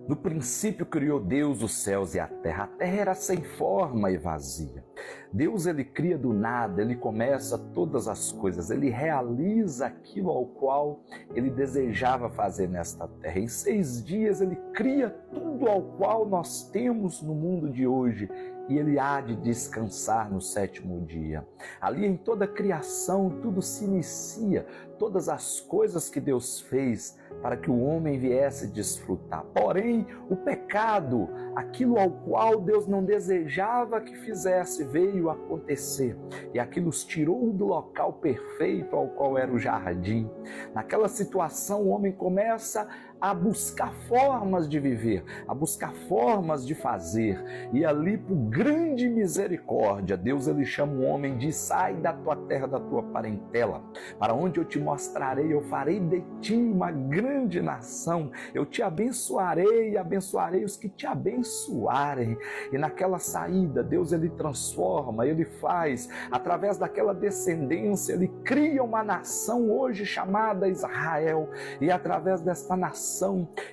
No princípio criou Deus os céus e a terra era sem forma e vazia. Deus, ele cria do nada, ele começa todas as coisas, ele realiza aquilo ao qual ele desejava fazer nesta terra. Em 6 dias ele cria tudo ao qual nós temos no mundo de hoje e ele há de descansar no 7º dia. Ali em toda a criação tudo se inicia, todas as coisas que Deus fez para que o homem viesse desfrutar. Porém, o pecado, aquilo ao qual Deus não desejava que fizesse, veio acontecer. E aquilo os tirou do local perfeito ao qual era o jardim. Naquela situação, o homem começa a buscar formas de viver, a buscar formas de fazer. E ali, por grande misericórdia, Deus ele chama o homem de sai da tua terra, da tua parentela, para onde eu te mostrarei, eu farei de ti uma grande nação, eu te abençoarei e abençoarei os que te abençoarem. E naquela saída, Deus ele transforma, ele faz, através daquela descendência, ele cria uma nação hoje chamada Israel, e através desta nação,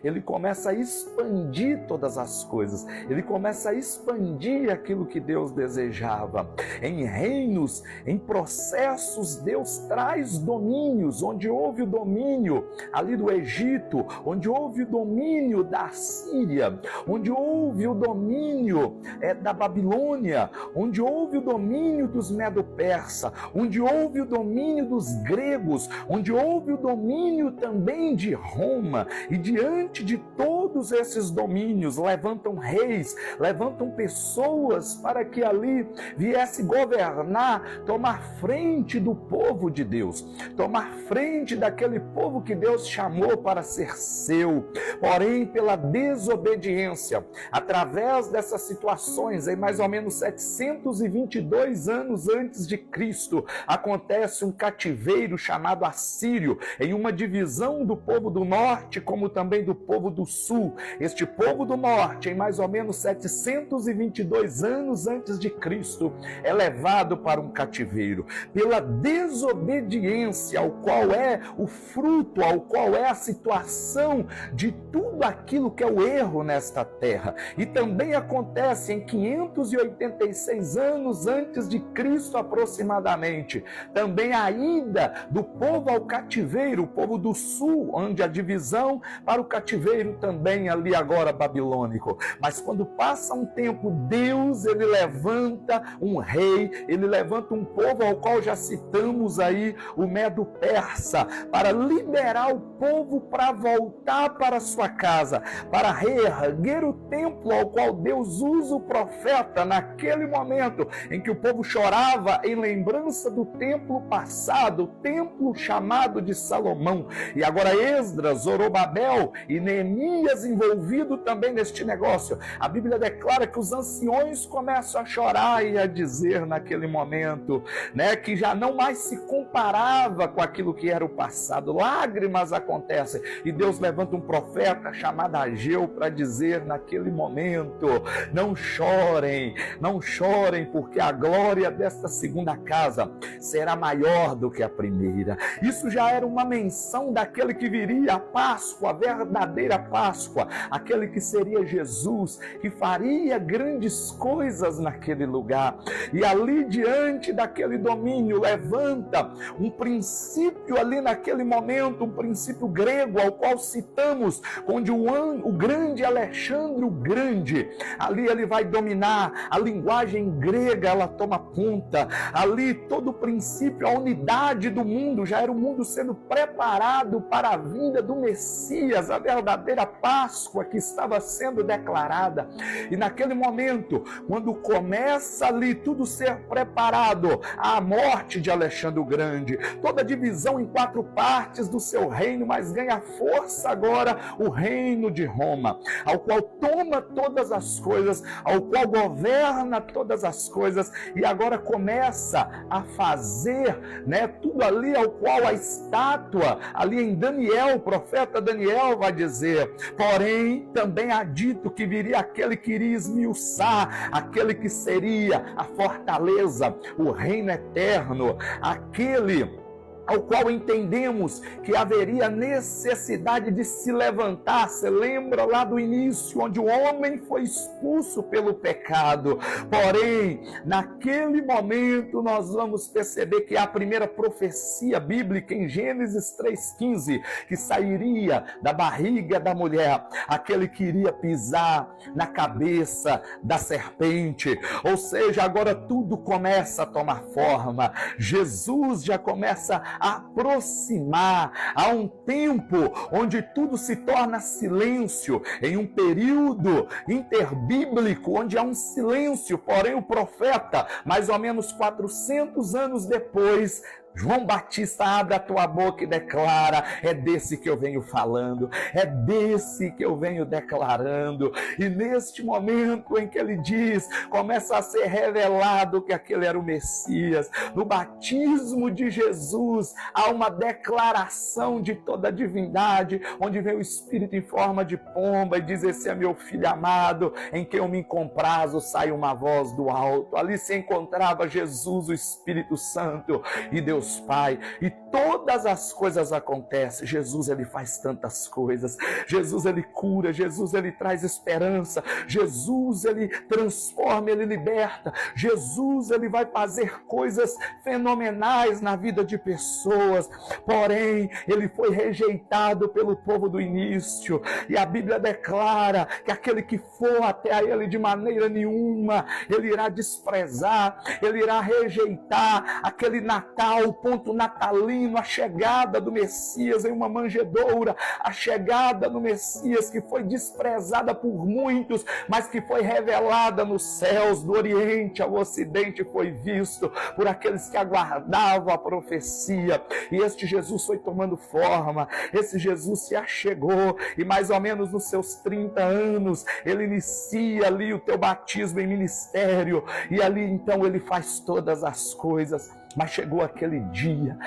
ele começa a expandir todas as coisas, ele começa a expandir aquilo que Deus desejava. Em reinos, em processos, Deus traz domínios, onde houve o domínio ali do Egito, onde houve o domínio da Síria, onde houve o domínio da Babilônia, onde houve o domínio dos Medo-Persa, onde houve o domínio dos gregos, onde houve o domínio também de Roma. E diante de todos esses domínios, levantam reis, levantam pessoas para que ali viesse governar, tomar frente do povo de Deus, tomar frente daquele povo que Deus chamou para ser seu. Porém, pela desobediência, através dessas situações, em mais ou menos 722 anos antes de Cristo, acontece um cativeiro chamado Assírio, em uma divisão do povo do norte, como também do povo do sul. Este povo do norte, em mais ou menos 722 anos antes de Cristo, é levado para um cativeiro. Pela desobediência, ao qual é o fruto, ao qual é a situação de tudo aquilo que é o erro nesta terra. E também acontece em 586 anos antes de Cristo aproximadamente, também a ida do povo ao cativeiro, o povo do sul, onde a divisão para o cativeiro também ali agora babilônico. Mas quando passa um tempo, Deus ele levanta um rei, ele levanta um povo ao qual já citamos aí, o Medo-Persa, para liberar o povo para voltar para sua casa, para reerguer o templo ao qual Deus usa o profeta naquele momento em que o povo chorava em lembrança do templo passado, o templo chamado de Salomão. E agora Esdras, Zorobabel e Neemias envolvido também neste negócio. A Bíblia declara que os anciões começam a chorar e a dizer naquele momento, que já não mais se comparava com aquilo que era o passado. Lágrimas acontecem e Deus levanta um profeta chamado Ageu para dizer naquele momento, não chorem, não chorem, porque a glória desta segunda casa será maior do que a primeira. Isso já era uma menção daquele que viria, a Páscoa, a verdadeira Páscoa, aquele que seria Jesus, que faria grandes coisas naquele lugar. E ali diante daquele domínio levanta um princípio ali naquele momento, um princípio grego ao qual citamos, onde o grande Alexandre o Grande, ali ele vai dominar, a linguagem grega ela toma conta, ali todo o princípio, a unidade do mundo, já era o mundo sendo preparado para a vinda do Messias, a verdadeira Páscoa que estava sendo declarada. E naquele momento, quando começa ali tudo ser preparado, a morte de Alexandre o Grande, toda a divisão em 4 partes do seu reino, mas ganha força agora o reino de Roma, ao qual toma todas as coisas, ao qual governa todas as coisas, e agora começa a fazer tudo ali ao qual a estátua, ali em Daniel, o profeta Daniel vai dizer, porém também há dito que viria aquele que iria esmiuçar, aquele que seria a fortaleza, o reino eterno, aquele ao qual entendemos que haveria necessidade de se levantar. Você lembra lá do início, onde o homem foi expulso pelo pecado. Porém, naquele momento nós vamos perceber que a primeira profecia bíblica em Gênesis 3,15, que sairia da barriga da mulher, aquele que iria pisar na cabeça da serpente. Ou seja, agora tudo começa a tomar forma. Jesus já começa a aproximar. Há um tempo onde tudo se torna silêncio, em um período interbíblico onde há um silêncio. Porém, o profeta, mais ou menos 400 anos depois, João Batista, abre a tua boca e declara: é desse que eu venho falando, é desse que eu venho declarando. E neste momento em que ele diz, começa a ser revelado que aquele era o Messias. No batismo de Jesus há uma declaração de toda a divindade, onde vem o Espírito em forma de pomba e diz: esse é meu filho amado, em quem eu me comprazo. Sai uma voz do alto. Ali se encontrava Jesus, o Espírito Santo e Deus Pai, e todas as coisas acontecem. Jesus, ele faz tantas coisas. Jesus, ele cura. Jesus, ele traz esperança. Jesus, ele transforma, ele liberta. Jesus, ele vai fazer coisas fenomenais na vida de pessoas. Porém, ele foi rejeitado pelo povo do início, e a Bíblia declara que aquele que for até a ele de maneira nenhuma, ele irá desprezar, ele irá rejeitar. Aquele Natal, o ponto natalino, a chegada do Messias em uma manjedoura, a chegada do Messias que foi desprezada por muitos, mas que foi revelada nos céus, do Oriente ao Ocidente, foi visto por aqueles que aguardavam a profecia. E este Jesus foi tomando forma, esse Jesus se achegou, e mais ou menos nos seus 30 anos, ele inicia ali o teu batismo em ministério, e ali então ele faz todas as coisas. Mas chegou aquele dia,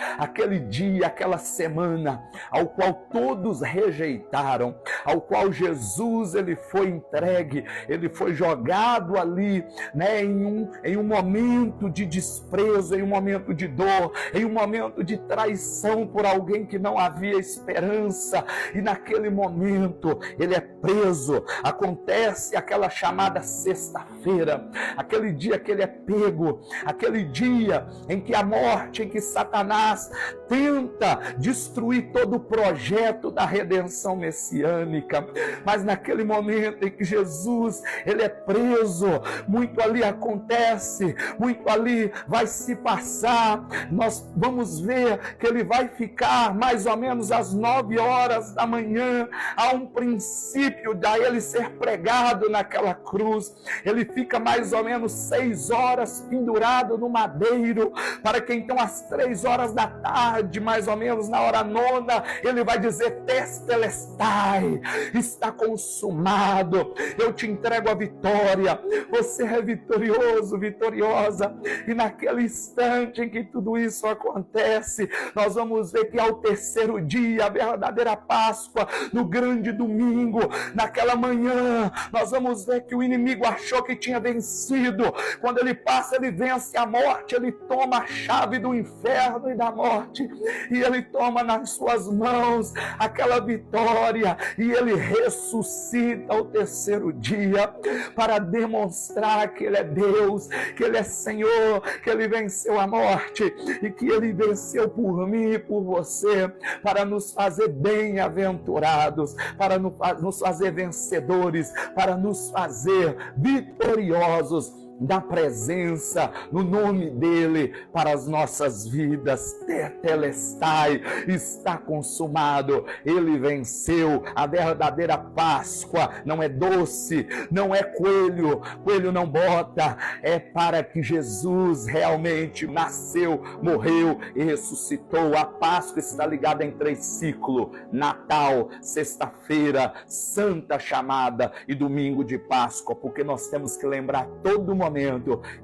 aquela semana, ao qual todos rejeitaram, ao qual Jesus, ele foi entregue, ele foi jogado ali, né, em um momento de desprezo, em um momento de dor, em um momento de traição por alguém que não havia esperança. E naquele momento ele é preso. Acontece aquela chamada sexta-feira, aquele dia que ele é pego, aquele dia em que a morte, em que Satanás tenta destruir todo o projeto da redenção messiânica. Mas naquele momento em que Jesus, ele é preso, muito ali acontece, muito ali vai se passar. Nós vamos ver que ele vai ficar mais ou menos às 9 horas da manhã. Há um princípio da ele ser pregado naquela cruz. Ele fica mais ou menos 6 horas pendurado no madeiro, para que então às 3 horas da tarde, mais ou menos na hora 9ª, ele vai dizer: Tetelestai, está consumado, eu te entrego a vitória, você é vitorioso, vitoriosa. E naquele instante em que tudo isso acontece, nós vamos ver que ao terceiro dia, a verdadeira Páscoa, no grande domingo, naquela manhã, nós vamos ver que o inimigo achou que tinha vencido. Quando ele passa, ele vence a morte, ele toma a chave do inferno e da morte, e ele toma nas suas mãos aquela vitória, e ele ressuscita ao terceiro dia, para demonstrar que ele é Deus, que ele é Senhor, que ele venceu a morte, e que ele venceu por mim e por você, para nos fazer bem-aventurados, para nos fazer vencedores, para nos fazer vitoriosos da presença, no nome dele, para as nossas vidas. Tetelestai, está consumado, ele venceu. A verdadeira Páscoa não é doce, não é coelho, coelho não bota, é para que Jesus realmente nasceu, morreu e ressuscitou. A Páscoa está ligada em 3 ciclos: Natal, sexta-feira, Santa Chamada e domingo de Páscoa, porque nós temos que lembrar todo momento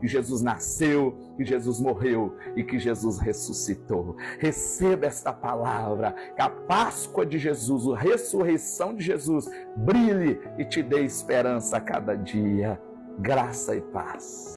que Jesus nasceu, que Jesus morreu e que Jesus ressuscitou. Receba esta palavra, que a Páscoa de Jesus, a ressurreição de Jesus, brilhe e te dê esperança a cada dia. Graça e paz.